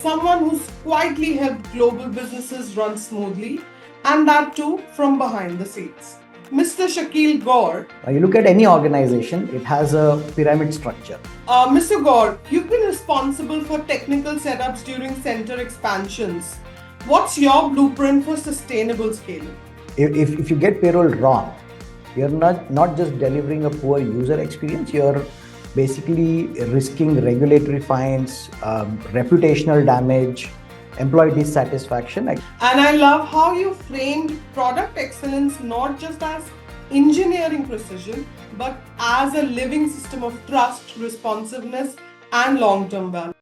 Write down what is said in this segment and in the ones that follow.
Someone who's quietly helped global businesses run smoothly, and that too from behind the scenes. Mr. Shakil Gour. You look at any organization, it has a pyramid structure. Mr. Gour, you've been responsible for technical setups during center expansions. What's your blueprint for sustainable scaling? If you get payroll wrong, you're not just delivering a poor user experience, you're basically risking regulatory fines, reputational damage, employee dissatisfaction. And I love how you framed product excellence not just as engineering precision, but as a living system of trust, responsiveness, and long term value.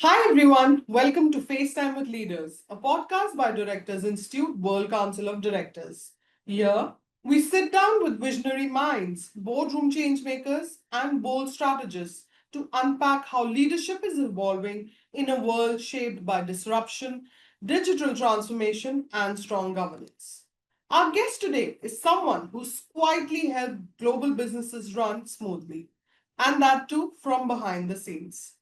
Hi everyone, welcome to FaceTime with Leaders, a podcast by Directors Institute World Council of Directors. Here, we sit down with visionary minds, boardroom changemakers, and bold strategists to unpack how leadership is evolving in a world shaped by disruption, digital transformation, and strong governance. Our guest today is someone who's quietly helped global businesses run smoothly, and that too from behind the scenes.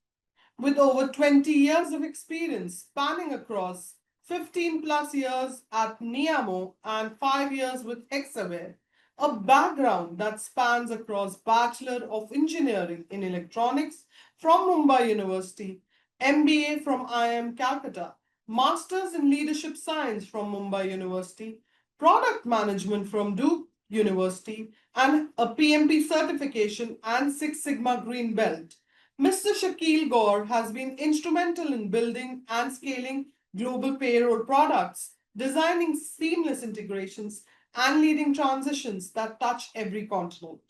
With over 20 years of experience spanning across 15 plus years at Neeyamo and 5 years with Hexaware, a background that spans across Bachelor of Engineering in Electronics from Mumbai University, MBA from IIM Calcutta, Masters in Leadership Science from Mumbai University, Product Management from Duke University, and a PMP certification and Six Sigma Green Belt. Mr. Shakil Gour has been instrumental in building and scaling global payroll products, designing seamless integrations, and leading transitions that touch every continent.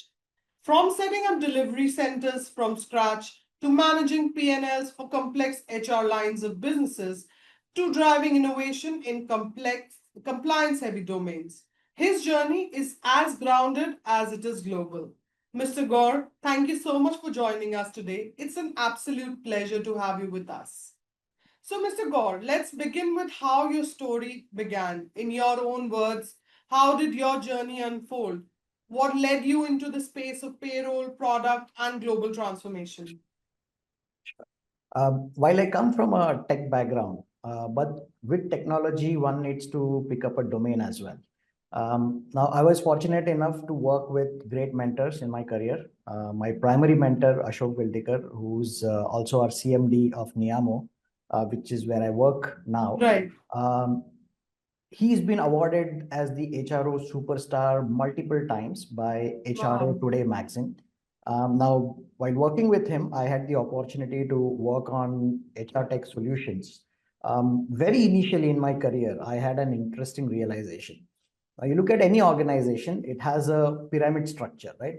From setting up delivery centers from scratch to managing P&Ls for complex HR lines of businesses to driving innovation in complex compliance heavy domains. His journey is as grounded as it is global. Mr. Gour, thank you so much for joining us today. It's an absolute pleasure to have you with us. So, Mr. Gour, let's begin with how your story began. In your own words, how did your journey unfold? What led you into the space of payroll, product, and global transformation? While I come from a tech background, but with technology, one needs to pick up a domain as well. Now, I was fortunate enough to work with great mentors in my career. My primary mentor, Ashok Vildikar, who's also our CMD of Neeyamo, which is where I work now. Right. He's been awarded as the HRO superstar multiple times by HRO Wow. Today magazine. Now, while working with him, I had the opportunity to work on HR tech solutions. Very initially in my career, I had an interesting realization. You look at any organization, it has a pyramid structure, right?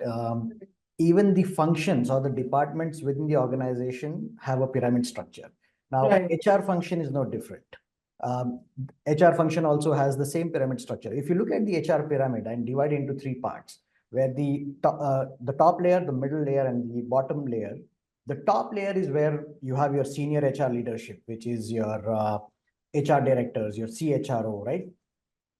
Even the functions or the departments within the organization have a pyramid structure. Now, Right. HR function is no different. Um, HR function also has the same pyramid structure. If you look at the HR pyramid and divide into three parts, where the top layer, the middle layer, and the bottom layer. The top layer is where you have your senior HR leadership, which is your HR directors, your CHRO, right?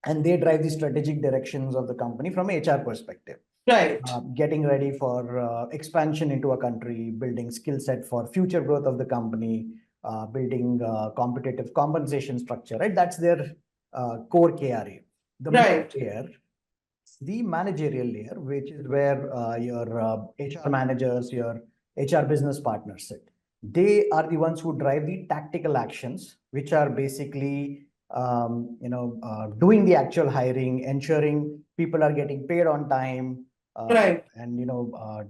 And they drive the strategic directions of the company from HR perspective. Right. Getting ready for expansion into a country, building skill set for future growth of the company, building competitive compensation structure, right? That's their core KRA. The Right. middle layer, the managerial layer, which is where your HR managers, your HR business partners sit. They are the ones who drive the tactical actions, which are basically doing the actual hiring, ensuring people are getting paid on time, Right. and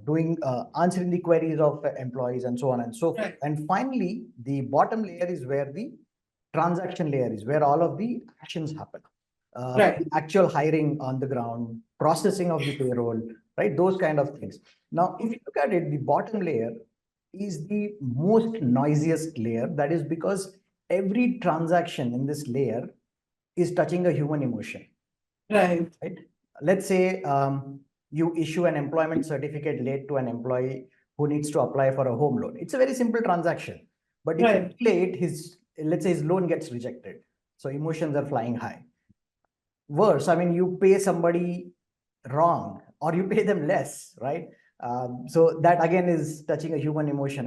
doing answering the queries of employees and so on and so forth. Right. And finally, the bottom layer is where the transaction layer is, where all of the actions happen. Right. The actual hiring on the ground, processing of the payroll, right? Those kind of things. Now, if you look at it, the bottom layer is the most noisiest layer. That is because every transaction in this layer is touching a human emotion. Right. Right. Let's say you issue an employment certificate late to an employee who needs to apply for a home loan. It's a very simple transaction. But if you Right. delay it, let's say his loan gets rejected. So emotions are flying high. Worse, I mean, you pay somebody wrong or you pay them less, right? So that again is touching a human emotion,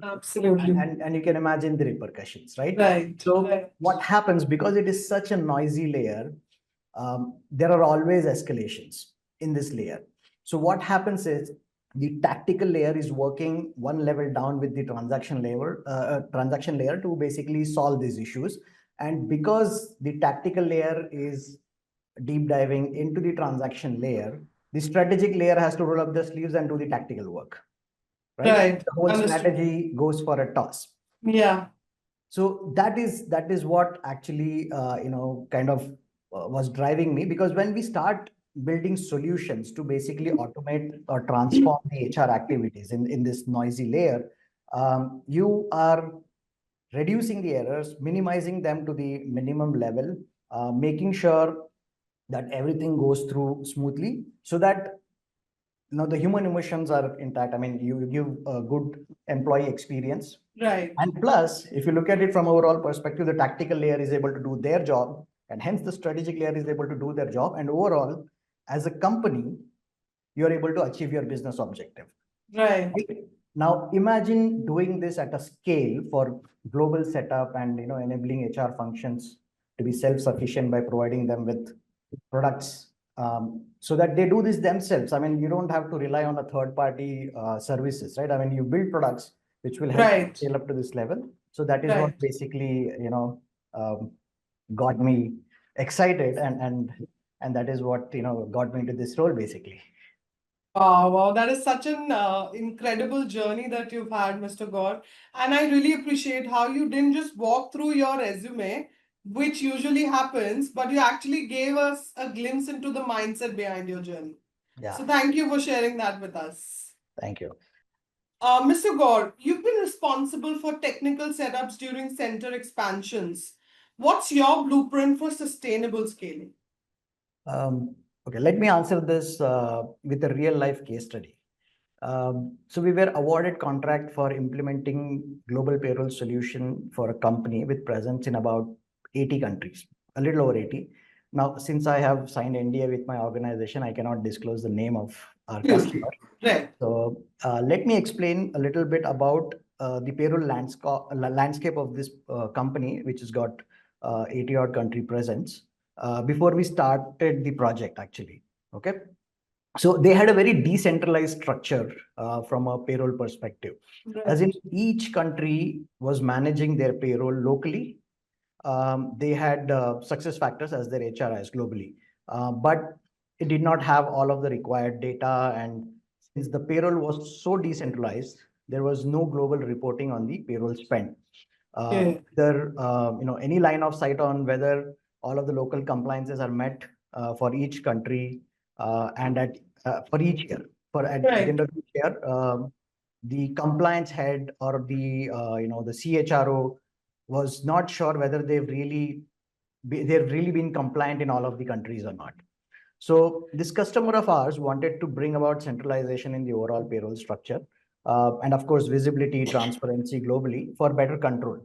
Absolutely. and you can imagine the repercussions, right? Right. So Right. what happens, because it is such a noisy layer, there are always escalations in this layer. So what happens is the tactical layer is working one level down with the transaction layer to basically solve these issues. And because the tactical layer is deep diving into the transaction layer, the strategic layer has to roll up the sleeves and do the tactical work, right? Right. The whole Understood. strategy goes for a toss. Yeah. So that is what actually kind of was driving me, because when we start building solutions to basically automate or transform the HR activities in this noisy layer, you are reducing the errors, minimizing them to the minimum level, making sure that everything goes through smoothly, so that the human emotions are intact. I mean, you give a good employee experience. Right. And plus, if you look at it from overall perspective, the tactical layer is able to do their job, and hence the strategic layer is able to do their job. And overall, as a company, you're able to achieve your business objective. Right. Right? Now, imagine doing this at a scale for global setup and enabling HR functions to be self-sufficient by providing them with products, so that they do this themselves. I mean, you don't have to rely on a third-party services, right? I mean, you build products which will help Right. scale up to this level. So that is what Right. basically um, got me excited, and that is what got me into this role basically. Wow, wow, that is such an incredible journey that you've had, Mr. Gour. And I really appreciate how you didn't just walk through your resume, which usually happens, but you actually gave us a glimpse into the mindset behind your journey. Yeah, So thank you for sharing that with us. thank you. Mr. Gour, you've been responsible for technical setups during center expansions. What's your blueprint for sustainable scaling? Okay, let me answer this with a real life case study. So we were awarded contract for implementing global payroll solution for a company with presence in about 80 countries, a little over 80. Now, since I have signed NDA with my organization, I cannot disclose the name of our Absolutely. customer. Right. So let me explain a little bit about the payroll landscape of this company, which has got 80 odd country presence, before we started the project actually. Okay. So they had a very decentralized structure from a payroll perspective, as in Right. each country was managing their payroll locally. They had success factors as their HRIs globally, but it did not have all of the required data. And since the payroll was so decentralized, there was no global reporting on the payroll spend. Yeah. There, any line of sight on whether all of the local compliances are met for each country, and for each year. At the end Right. of each year, the compliance head or the CHRO was not sure whether they've really been compliant in all of the countries or not. So this customer of ours wanted to bring about centralization in the overall payroll structure, and of course visibility, transparency globally for better control.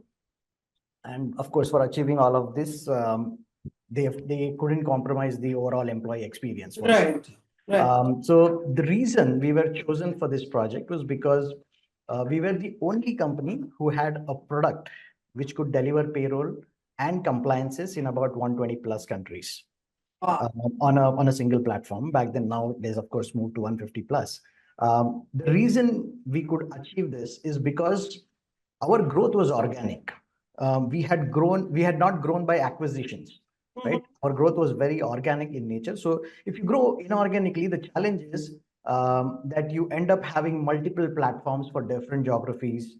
And of course, for achieving all of this, they couldn't compromise the overall employee experience for sure. Right. Right. So the reason we were chosen for this project was because we were the only company who had a product which could deliver payroll and compliances in about 120 plus countries, Wow. on a single platform. Back then, nowadays, of course, moved to 150 plus. The reason we could achieve this is because our growth was organic. We had not grown by acquisitions, right? Mhm. Our growth was very organic in nature. So if you grow inorganically, the challenge is that you end up having multiple platforms for different geographies,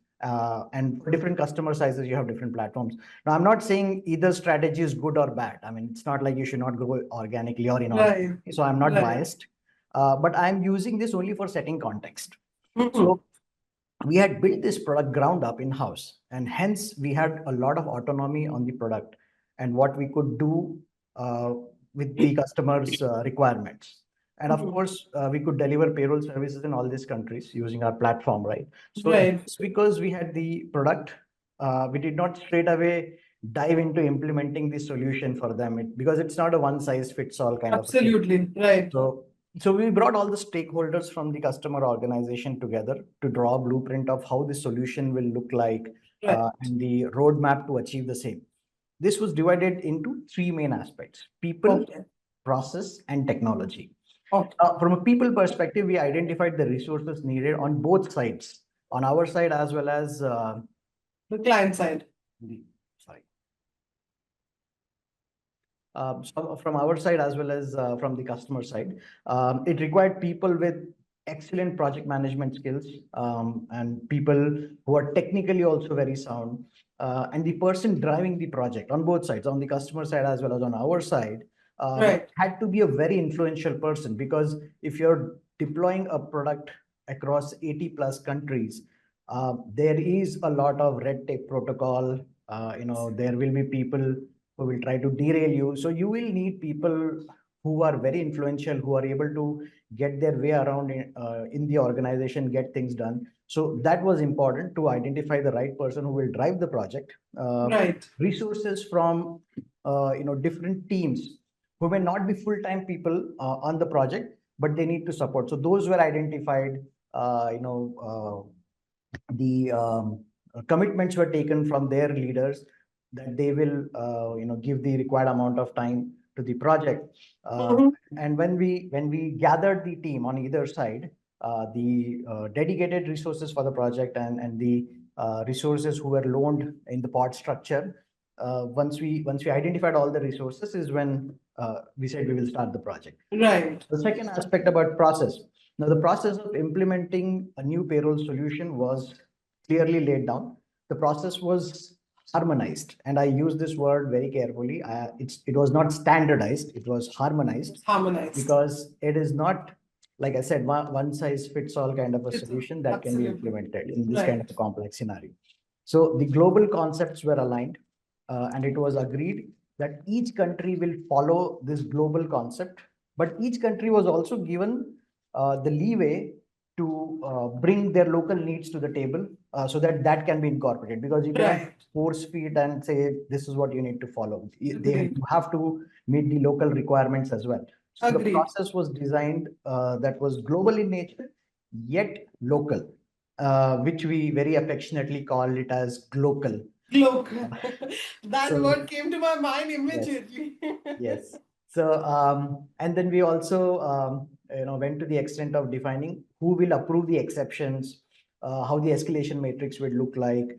and for different customer sizes, you have different platforms. Now, I'm not saying either strategy is good or bad. I mean, it's not like you should not grow organically or Right. inorganically. So I'm not Right. biased, but I'm using this only for setting context. Mhm. So we had built this product ground up in house, and hence we had a lot of autonomy on the product and what we could do uh, with the customers requirements. And of course, we could deliver payroll services in all these countries using our platform, right? So Right. just because we had the product, we did not straight away dive into implementing the solution for them because it's not a one size fits all kind of a thing. Absolutely. Right. So we brought all the stakeholders from the customer organization together to draw a blueprint of how the solution will look like Right. and the roadmap to achieve the same. This was divided into three main aspects: people, Okay. process, and technology. Okay. From a people perspective, we identified the resources needed on both sides, on our side as well as The client side. sorry. So from our side as well as from the customer side, it required people with excellent project management skills and people who are technically also very sound. And the person driving the project on both sides, on the customer side as well as on our side, Right. had to be a very influential person, because if you're deploying a product across 80 plus countries, there is a lot of red tape protocol. There will be people who will try to derail you. So you will need people who are very influential, who are able to get their way around in the organization, get things done. So that was important, to identify the right person who will drive the project. Right. Resources from different teams who may not be full-time people on the project, but they need to support. So those were identified. The commitments were taken from their leaders that they will give the required amount of time to the project. And when we gathered the team on either side, the dedicated resources for the project and the resources who were loaned in the pod structure, once we identified all the resources, is when we said we will start the project. Right. The second aspect about process. Now, the process of implementing a new payroll solution was clearly laid down. The process was harmonized, and I use this word very carefully. It was not standardized; it was harmonized. Harmonized. Because it is not, like I said, one size fits all kind of a solution that can be implemented in this kind of a complex scenario. So the global concepts were aligned, and it was agreed that each country will follow this global concept, but each country was also given the leeway to bring their local needs to the table, so that that can be incorporated, because you cannot force feed and say this is what you need to follow. You have to meet the local requirements as well. So the process was designed that was global in nature, yet local, which we very affectionately call it as glocal. Local. That word came to my mind immediately. Yes. So, and then we also, went to the extent of defining who will approve the exceptions, how the escalation matrix would look like,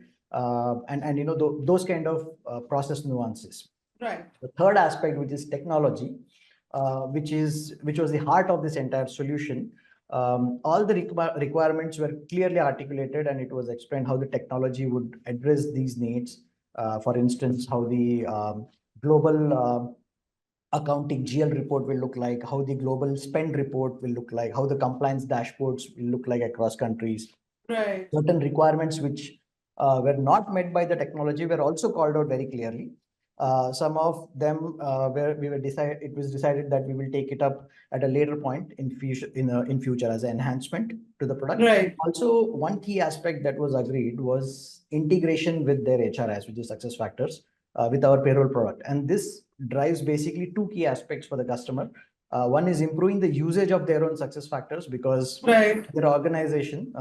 and those kind of process nuances. Right. The third aspect, which is technology, which was the heart of this entire solution. All the requirements were clearly articulated, and it was explained how the technology would address these needs. For instance, how the global accounting GL report will look like, how the global spend report will look like, how the compliance dashboards will look like across countries. Right. Certain requirements which were not met by the technology were also called out very clearly. Some of them it was decided that we will take it up at a later point in future as an enhancement to the product. Right. Also, one key aspect that was agreed was integration with their HRS, which is success factors, with our payroll product. And this drives basically two key aspects for the customer. One is improving the usage of their own success factors, because their organization,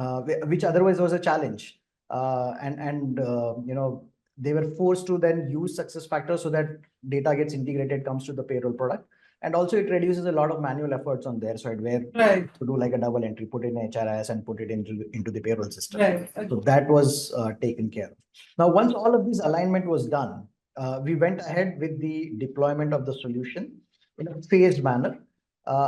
which otherwise was a challenge, they were forced to then use success factors so that data gets integrated, comes to the payroll product. And also it reduces a lot of manual efforts on their side, where to do like a double entry, put in HRS and put it into the payroll system. So that was taken care of. Now, once all of this alignment was done, we went ahead with the deployment of the solution in a phased manner.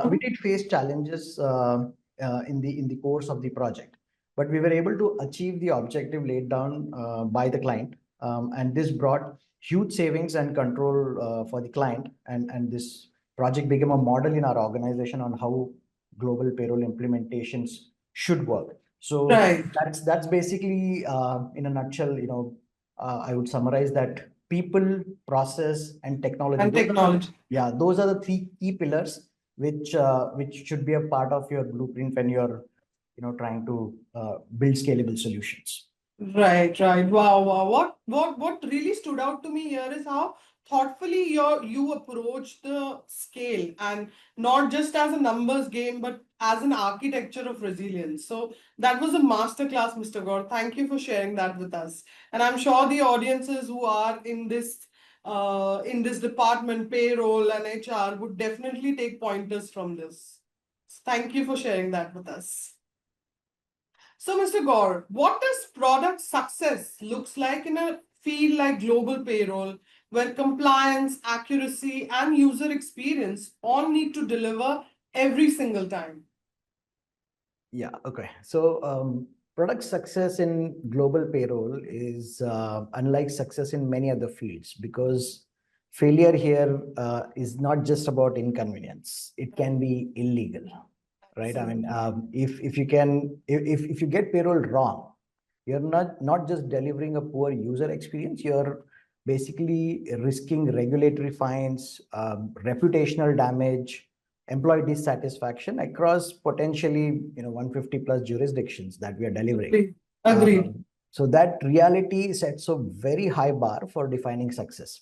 We did face challenges in the course of the project, but we were able to achieve the objective laid down by the client. And this brought huge savings and control for the client. And this project became a model in our organization on how global payroll implementations should work. So that's basically, in a nutshell, I would summarize that people, process, and technology. Yeah, those are the three key pillars which should be a part of your blueprint when you're trying to build scalable solutions. Right, right. Wow, wow. What really stood out to me here is how thoughtfully you approach the scale, and not just as a numbers game, but as an architecture of resilience. So that was a masterclass, Mr. Gaur. Thank you for sharing that with us. And I'm sure the audiences who are in this department, payroll and HR, would definitely take pointers from this. Thank you for sharing that with us. So, Mr. Gaur, what does product success looks like in a field like global payroll, where compliance, accuracy, and user experience all need to deliver every single time? Yeah, okay. So product success in global payroll is unlike success in many other fields, because failure here is not just about inconvenience. It can be illegal, right? I mean, if you can, if you get payroll wrong, you're not just delivering a poor user experience, you're basically risking regulatory fines, reputational damage, employee dissatisfaction across potentially 150 plus jurisdictions that we are delivering. Agreed. Agreed. So that reality sets a very high bar for defining success.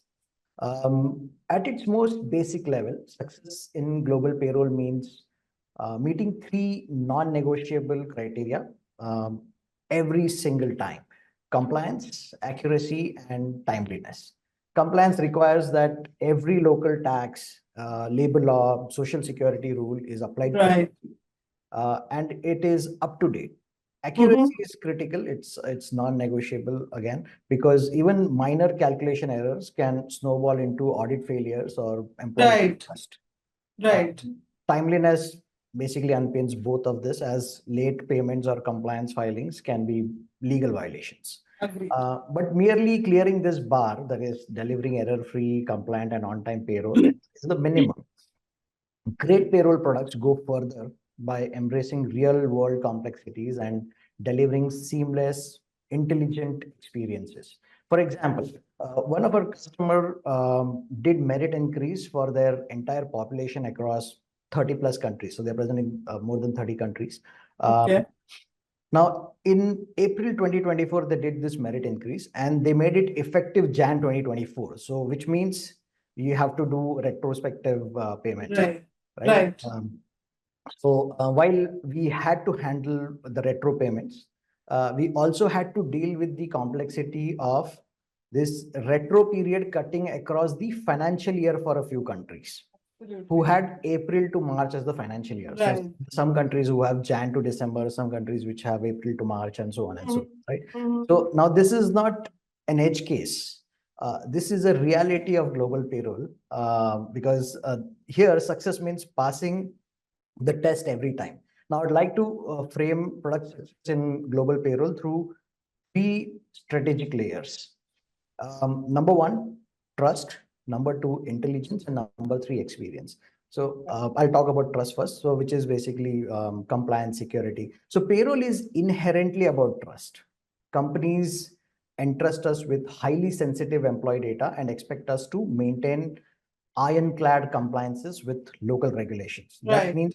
At its most basic level, success in global payroll means meeting three non-negotiable criteria every single time: compliance, accuracy, and timeliness. Compliance requires that every local tax, labor law, social security rule is applied Right. correctly, and it is up to date. Mm-hmm. Accuracy is critical. It's non-negotiable again, because even minor calculation errors can snowball into audit failures or employee Right. trust. Right. Timeliness basically unpins both of this, as late payments or compliance filings can be legal violations. Agreed. But merely clearing this bar, that is delivering error-free, compliant, and on-time payroll, is the minimum. Great payroll products go further by embracing real-world complexities and delivering seamless, intelligent experiences. For example, one of our customer did merit increase for their entire population across 30 plus countries. So they're present in more than 30 countries. Okay. Now, in April 2024, they did this merit increase and they made it effective Jan 2024. So, which means you have to do retrospective payments, Right. right? Right. While we had to handle the retro payments, we also had to deal with the complexity of this retro period cutting across the financial year for a few countries who Absolutely. had April to March as the financial year. So Right. some countries who have Jan to December, some countries which have April to March, and so on and so on, right? Mm-hmm. So now this is not an edge case. This is a reality of global payroll, because here success means passing the test every time. Now I'd like to frame product success in global payroll through three strategic layers. Number one, trust. Number two, intelligence, and number three, experience. So I'll talk about trust first. So which is basically compliance, security. So payroll is inherently about trust. Companies entrust us with highly sensitive employee data and expect us to maintain ironclad compliances with local regulations. That Right. means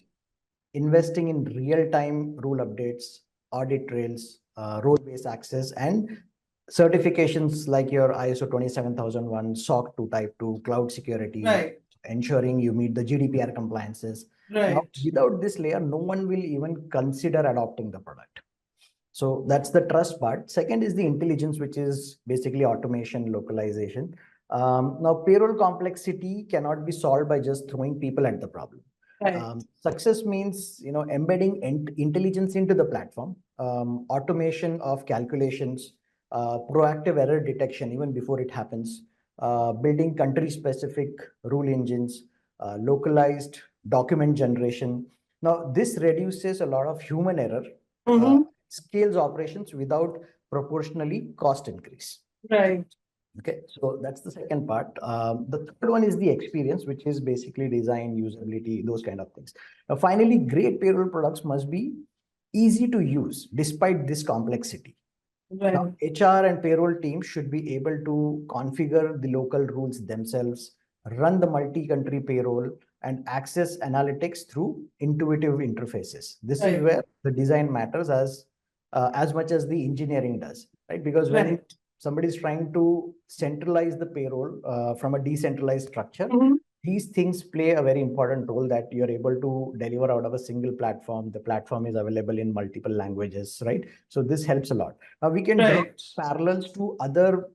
investing in real-time rule updates, audit trails, role-based access, and certifications like your ISO 27001, SOC 2 Type 2, cloud security, Right. ensuring you meet the GDPR compliances. Now, Right. without this layer, no one will even consider adopting the product. So that's the trust part. Second is the intelligence, which is basically automation, localization. Now, payroll complexity cannot be solved by just throwing people at the problem. Right. Success means embedding intelligence into the platform, automation of calculations, proactive error detection even before it happens, building country-specific rule engines, localized document generation. Now, this reduces a lot of human error, Mm-hmm. scales operations without proportionally cost increase. Right. Okay, so that's the second part. The third one is the experience, which is basically design, usability, those kind of things. Now, finally, great payroll products must be easy to use despite this complexity. Right. Now, HR and payroll teams should be able to configure the local rules themselves, run the multi-country payroll, and access analytics through intuitive interfaces. This is Right. where the design matters as much as the engineering does, right? Because when Right. somebody is trying to centralize the payroll from a decentralized structure, Mhm. these things play a very important role that you're able to deliver out of a single platform. The platform is available in multiple languages, right? So this helps a lot. Now we can draw Right. parallels to other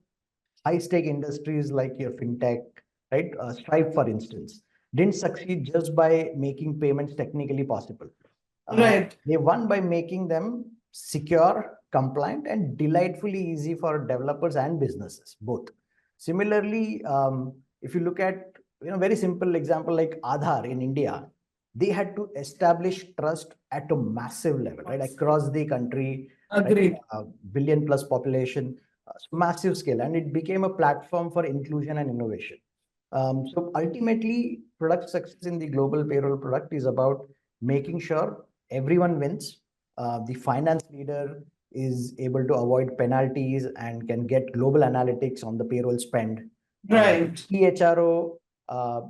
high stake industries like your fintech, right? Stripe, for instance, didn't succeed just by making payments technically possible. Right. They won by making them secure, compliant, and delightfully easy for developers and businesses, both. Similarly, if you look at very simple example like Aadhaar in India, they had to establish trust at a massive level, right, across the country, right, Agreed. billion plus population, so massive scale, and it became a platform for inclusion and innovation. So ultimately, product success in the global payroll product is about making sure everyone wins. The finance leader is able to avoid penalties and can get global analytics on the payroll spend. Right. EHRO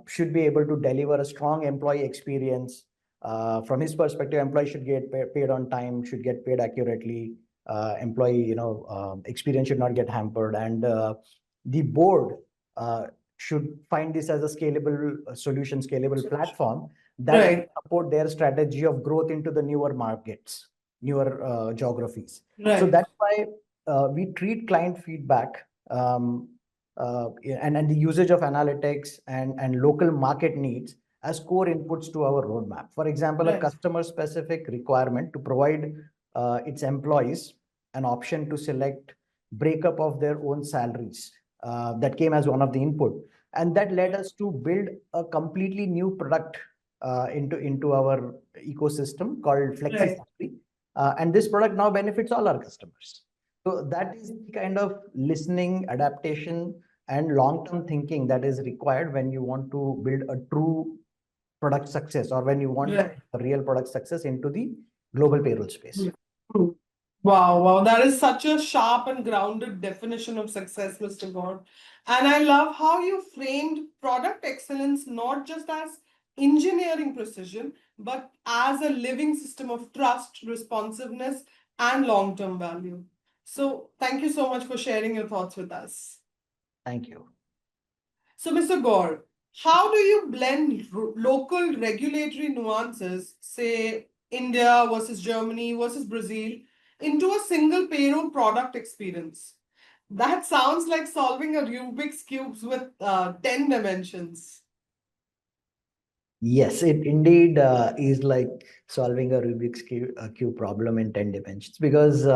should be able to deliver a strong employee experience. From his perspective, employee should get paid on time, should get paid accurately. Employee, experience should not get hampered, and the board should find this as a scalable solution, scalable platform that Right. support their strategy of growth into the newer markets, newer geographies. So Right. that's why we treat client feedback and the usage of analytics and local market needs as core inputs to our roadmap. For example, a Right. customer specific requirement to provide its employees an option to select breakup of their own salaries that came as one of the input, and that led us to build a completely new product into our ecosystem called Flexi Right. Salary. And this product now benefits all our customers. So that is the kind of listening, adaptation, and long-term thinking that is required when you want to build a true product success, or when you want Right. a real product success into the global payroll space. Hmm. Wow, wow, that is such a sharp and grounded definition of success, Mr. Gour. And I love how you framed product excellence not just as engineering precision, but as a living system of trust, responsiveness, and long term value. So, thank you so much for sharing your thoughts with us. Thank you. So, Mr. Gaur, how do you blend local regulatory nuances, say India versus Germany versus Brazil, into a single payroll product experience? That sounds like solving a Rubik's cubes with 10 dimensions. Yes, it indeed is like solving a Rubik's cube problem in 10 dimensions, because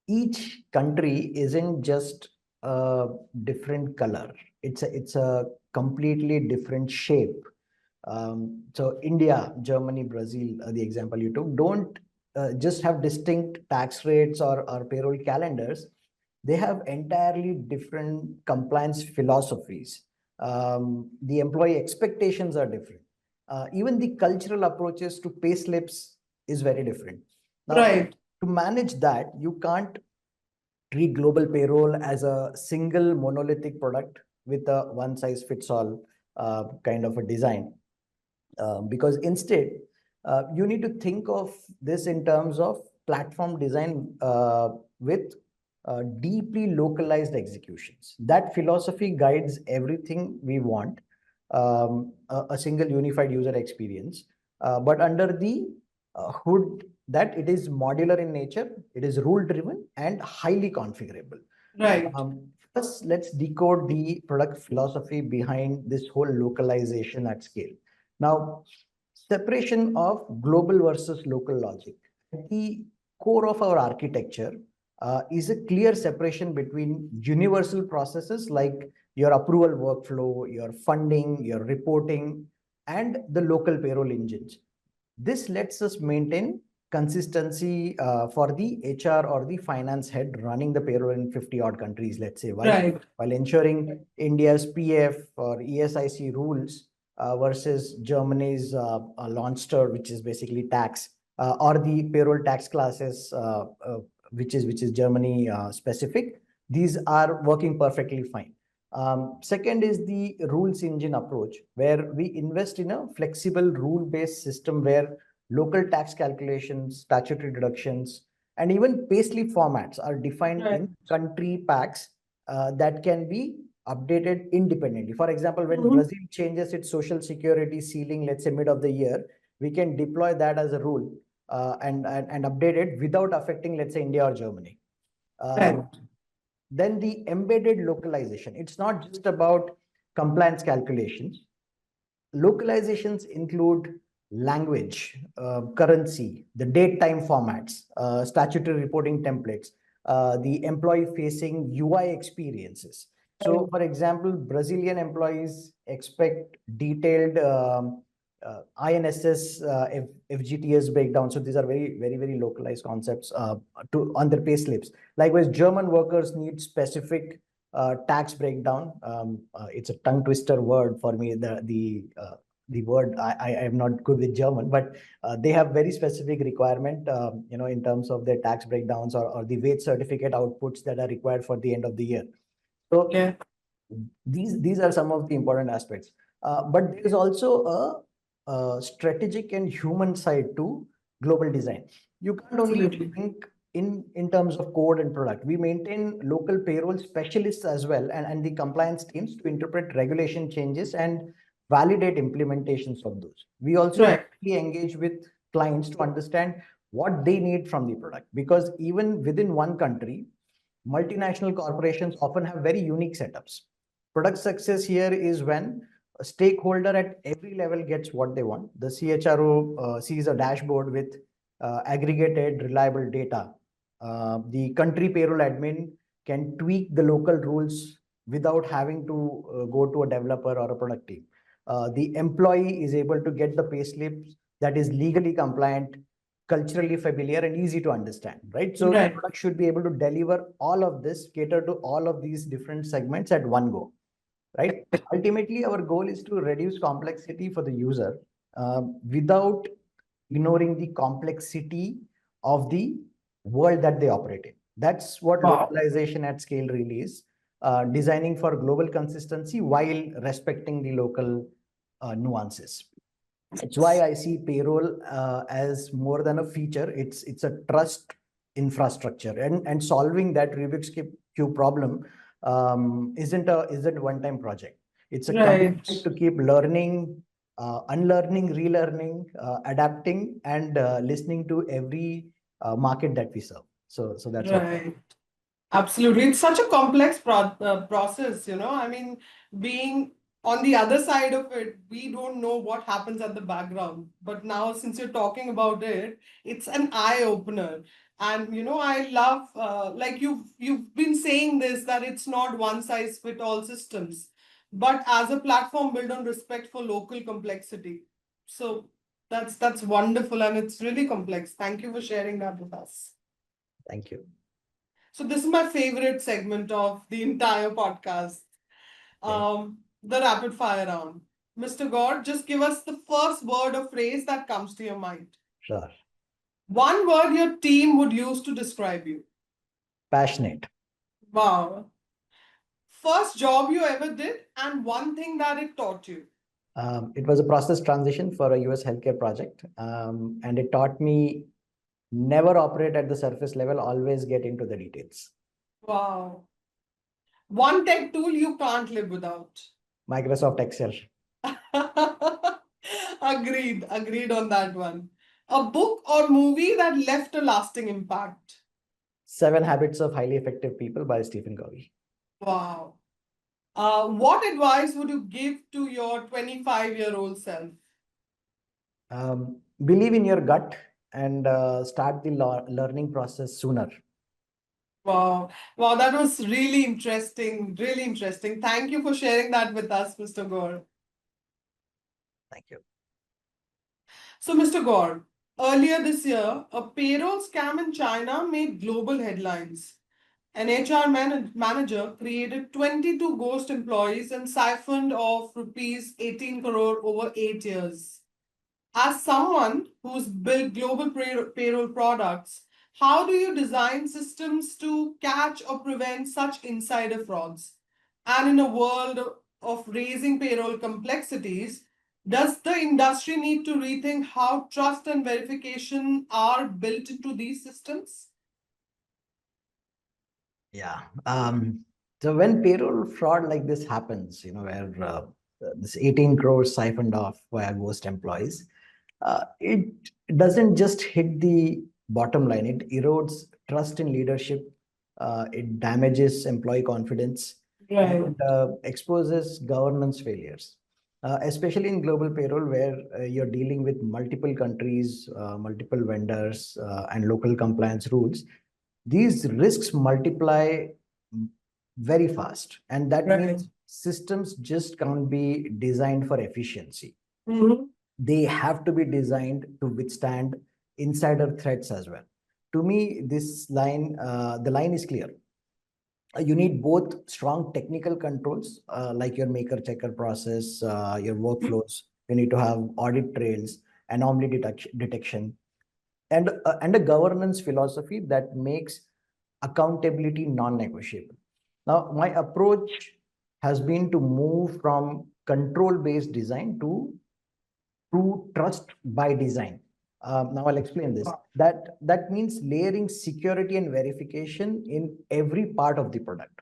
each country isn't just a different color. It's a completely different shape. So India, Germany, Brazil, the example you took, don't just have distinct tax rates or payroll calendars. They have entirely different compliance philosophies. The employee expectations are different. Even the cultural approaches to pay slips is very different. Now, Right, to manage that, you can't treat global payroll as a single monolithic product with a one size fits all kind of a design. Because instead, you need to think of this in terms of platform design with deeply localized executions. That philosophy guides everything we want, a single unified user experience, but under the hood that it is modular in nature, it is rule driven and highly configurable. right, First, let's decode the product philosophy behind this whole localization at scale. Now, separation of global versus local logic. At the core of our architecture is a clear separation between universal processes like your approval workflow, your funding, your reporting, and the local payroll engines. This lets us maintain consistency for the HR or the finance head running the payroll in 50 odd countries, let's say, right, while ensuring India's PF or ESIC rules versus Germany's Launster, which is basically tax, or the payroll tax classes, which is Germany specific. These are working perfectly fine. Second is the rules engine approach, where we invest in a flexible rule-based system where local tax calculations, statutory deductions, and even payslip formats are defined Right. in country packs that can be updated independently. For example, when Mhm. Brazil changes its social security ceiling, let's say mid of the year, we can deploy that as a rule and update it without affecting, let's say, India or Germany. Right. Then the embedded localization. It's not just about compliance calculations. Localizations include language, currency, the date time formats, statutory reporting templates, the employee facing UI experiences. So, for example, Brazilian employees expect detailed INSS, FGTS breakdown. So these are very localized concepts to on their pay slips. Likewise, German workers need specific tax breakdown. It's a tongue twister word for me. The word I am not good with German, but they have very specific requirement, in terms of their tax breakdowns or the wage certificate outputs that are required for the end of the year. So Yeah. these are some of the important aspects. But there is also a strategic and human side to global design. You can't only Absolutely. think in terms of code and product. We maintain local payroll specialists as well and the compliance teams to interpret regulation changes and validate implementations of those. We also Right. directly engage with clients to understand what they need from the product, because even within one country, multinational corporations often have very unique setups. Product success here is when a stakeholder at every level gets what they want. The CHRO sees a dashboard with aggregated, reliable data. The country payroll admin can tweak the local rules without having to go to a developer or a product team. The employee is able to get the payslip that is legally compliant, culturally familiar, and easy to understand, right? So the Right. product should be able to deliver all of this, cater to all of these different segments at one go, right? Ultimately, our goal is to reduce complexity for the user without ignoring the complexity of the world that they operate in. That's what Wow. localization at scale really is. Designing for global consistency while respecting the local nuances. It's why I see payroll as more than a feature. It's a trust infrastructure, and solving that Rubik's cube problem isn't one time project. It's a Right. commitment to keep learning, unlearning, relearning, adapting, and listening to every market that we serve. So that's what. Right. Absolutely. It's such a complex process, I mean, being on the other side of it, we don't know what happens at the background. But now, since you're talking about it, it's an eye opener. And I love, like you've been saying this, that it's not one size fit all systems, but as a platform built on respect for local complexity. So that's wonderful, and it's really complex. Thank you for sharing that with us. Thank you. So this is my favorite segment of the entire podcast, Okay, the rapid fire round. Mr. God, just give us the first word or phrase that comes to your mind. sure. One word your team would use to describe you. Passionate. Wow. First job you ever did and one thing that it taught you. It was a process transition for a US healthcare project, and it taught me never operate at the surface level, always get into the details. Wow. One tech tool you can't live without. Microsoft Excel. Agreed on that one. A book or movie that left a lasting impact. Seven Habits of Highly Effective People by Stephen Covey. Wow. What advice would you give to your 25-year-old self? Believe in your gut and start the learning process sooner. Wow. Wow, that was really interesting. Really interesting. Thank you for sharing that with us, Mr. Gore. Thank you. So, Mr. Gore, earlier this year, a payroll scam in China made global headlines. An HR manager created 22 ghost employees and siphoned off rupees 18 crore over 8 years. As someone who's built global payroll products, how do you design systems to catch or prevent such insider frauds? And in a world of raising payroll complexities, does the industry need to rethink how trust and verification are built into these systems? Yeah. So when payroll fraud like this happens, where this 18 crores siphoned off via ghost employees, it doesn't just hit the bottom line, it erodes trust in leadership, it damages employee confidence, Right. and exposes governance failures. Especially in global payroll, where you're dealing with multiple countries, multiple vendors, and local compliance rules, these risks multiply very fast. And that Right. means systems just can't be designed for efficiency. Mhm. They have to be designed to withstand insider threats as well. To me, the line is clear. You need both strong technical controls, like your maker checker process, your workflows. You need to have audit trails, anomaly detection, and a governance philosophy that makes accountability non-negotiable. Now, my approach has been to move from control-based design to trust by design. Now I'll explain this. That means layering security and verification in every part of the product.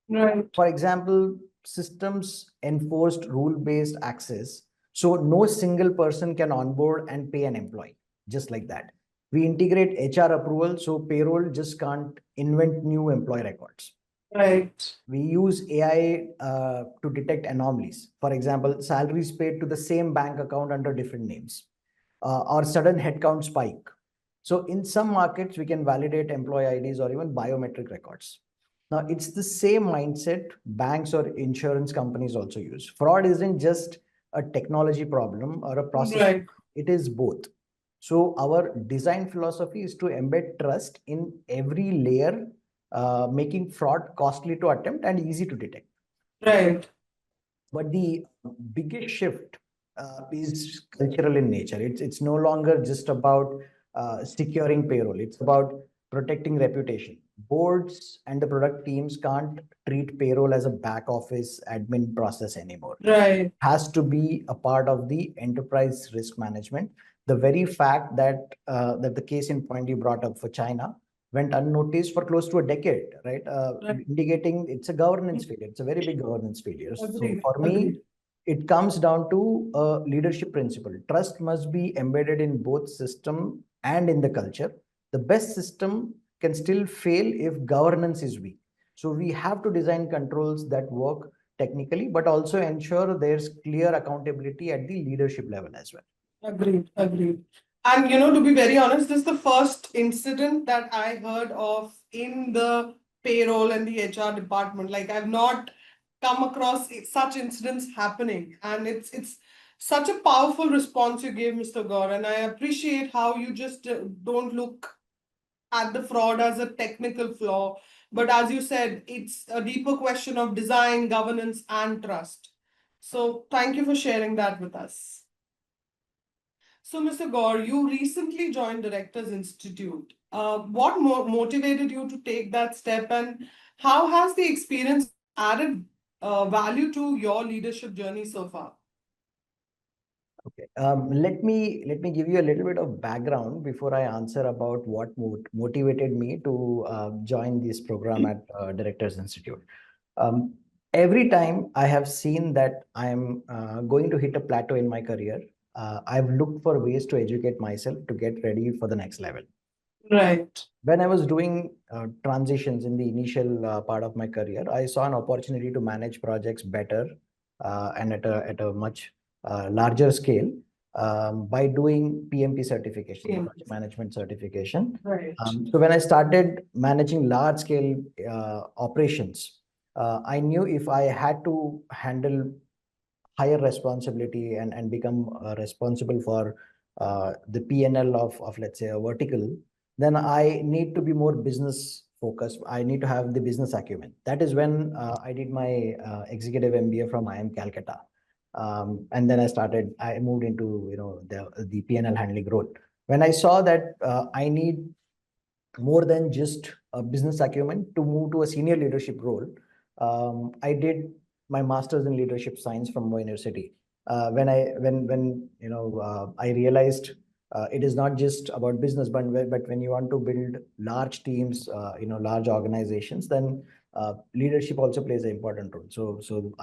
Right. For example, systems enforced rule-based access, so no single person can onboard and pay an employee, just like that. We integrate HR approval, so payroll just can't invent new employee records. Right. We use AI to detect anomalies. For example, salaries paid to the same bank account under different names, or sudden headcount spike. So in some markets, we can validate employee IDs or even biometric records. Now, it's the same mindset banks or insurance companies also use. Fraud isn't just a technology problem or a process, Right. it is both. So our design philosophy is to embed trust in every layer, making fraud costly to attempt and easy to detect. Right. But the biggest shift is cultural in nature. It's no longer just about securing payroll. It's about protecting reputation. Boards and the product teams can't treat payroll as a back office admin process anymore. Right. Has to be a part of the enterprise risk management. The very fact that the case in point you brought up for China went unnoticed for close to a decade, right? Right. Indicating it's a governance failure. It's a very big governance failure. So Agreed. for me, Agreed. it comes down to a leadership principle. Trust must be embedded in both system and in the culture. The best system can still fail if governance is weak. So we have to design controls that work technically, but also ensure there's clear accountability at the leadership level as well. Agreed. Agreed. And to be very honest, this is the first incident that I heard of in the payroll and the HR department. Like I've not come across such incidents happening, and it's such a powerful response you gave, Mr. Gour, and I appreciate how you just don't look at the fraud as a technical flaw, but as you said, it's a deeper question of design, governance, and trust. So thank you for sharing that with us. So, Mr. Gour, you recently joined Directors Institute. What motivated you to take that step, and how has the experience added value to your leadership journey so far? Okay. Let me give you a little bit of background before I answer about what motivated me to join this program at Directors Institute. Um, every time I have seen that I am going to hit a plateau in my career, I've looked for ways to educate myself to get ready for the next level. Right. When I was doing transitions in the initial part of my career, I saw an opportunity to manage projects better, and at a much larger scale, by doing PMP certification, the project management certification. Right. So when I started managing large scale operations, I knew if I had to handle higher responsibility and become responsible for the PNL of let's say a vertical, then I need to be more business focused. I need to have the business acumen. That is when I did my executive MBA from IIM Calcutta. And then I moved into the PNL handling role. When I saw that I need more than just a business acumen to move to a senior leadership role, I did my master's in leadership science from university. When I realized it is not just about business, but when you want to build large teams, large organizations, then leadership also plays an important role. So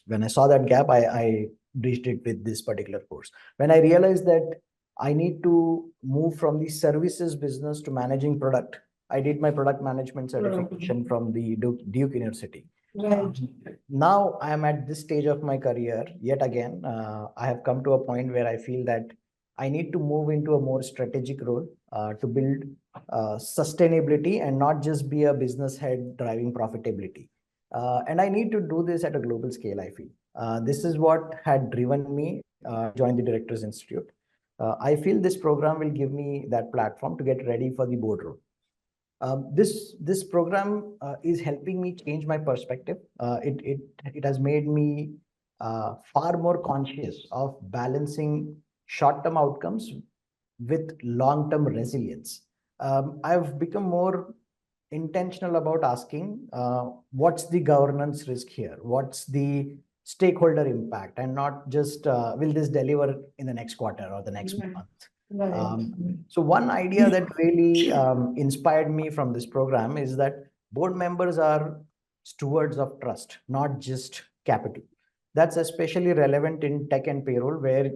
when I saw that gap, I bridged it with this particular course. When I realized that I need to move from the services business to managing product, I did my product management certification from the Duke University. Right. Now I am at this stage of my career. Yet again, I have come to a point where I feel that I need to move into a more strategic role to build sustainability and not just be a business head driving profitability. And I need to do this at a global scale, I feel. This is what had driven me to join the Directors Institute. I feel this program will give me that platform to get ready for the boardroom. This program is helping me change my perspective. It has made me far more conscious of balancing short-term outcomes with long-term resilience. I've become more intentional about asking what's the governance risk here, what's the stakeholder impact, and not just will this deliver in the next quarter or the next month. So one idea that really inspired me from this program is that board members are stewards of trust, not just capital. That's especially relevant in tech and payroll, where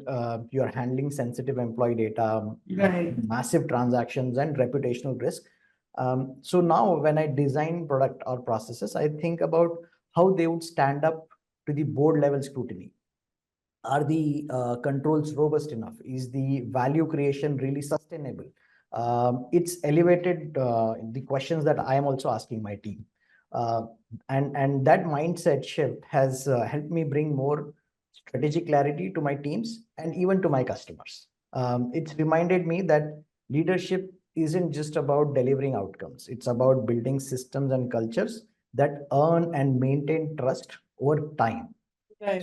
you are handling sensitive employee data, massive transactions, and reputational risk. So now when I design product or processes, I think about how they would stand up to the board level scrutiny. Are the controls robust enough? Is the value creation really sustainable? It's elevated the questions that I am also asking my team. And that mindset shift has helped me bring more strategic clarity to my teams and even to my customers. It's reminded me that leadership isn't just about delivering outcomes. It's about building systems and cultures that earn and maintain trust over time.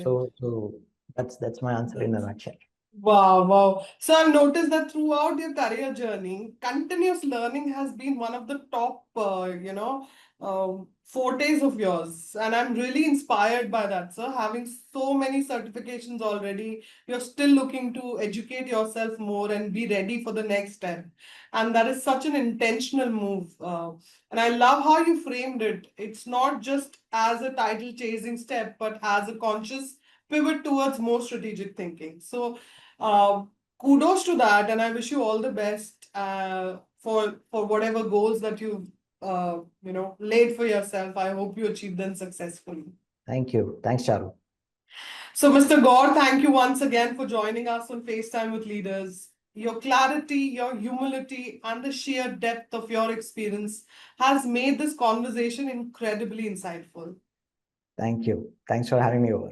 So that's my answer in a nutshell. Wow, wow. So I've noticed that throughout your career journey, continuous learning has been one of the top, fortes of yours. And I'm really inspired by that, sir. Having so many certifications already, you're still looking to educate yourself more and be ready for the next step. And that is such an intentional move. And I love how you framed it. It's not just as a title chasing step, but as a conscious pivot towards more strategic thinking. So, uh, kudos to that, and I wish you all the best for whatever goals that you've laid for yourself. I hope you achieve them successfully. Thank you. Thanks, Charu. So, Mr. Gour, thank you once again for joining us on FaceTime with Leaders. Your clarity, your humility, and the sheer depth of your experience has made this conversation incredibly insightful. Thank you. Thanks for having me over.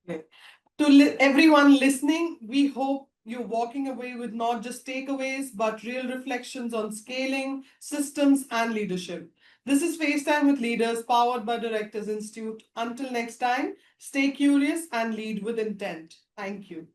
Okay. To everyone listening, we hope you're walking away with not just takeaways, but real reflections on scaling, systems, and leadership. This is FaceTime with Leaders, powered by Directors Institute. Until next time, stay curious and lead with intent. Thank you.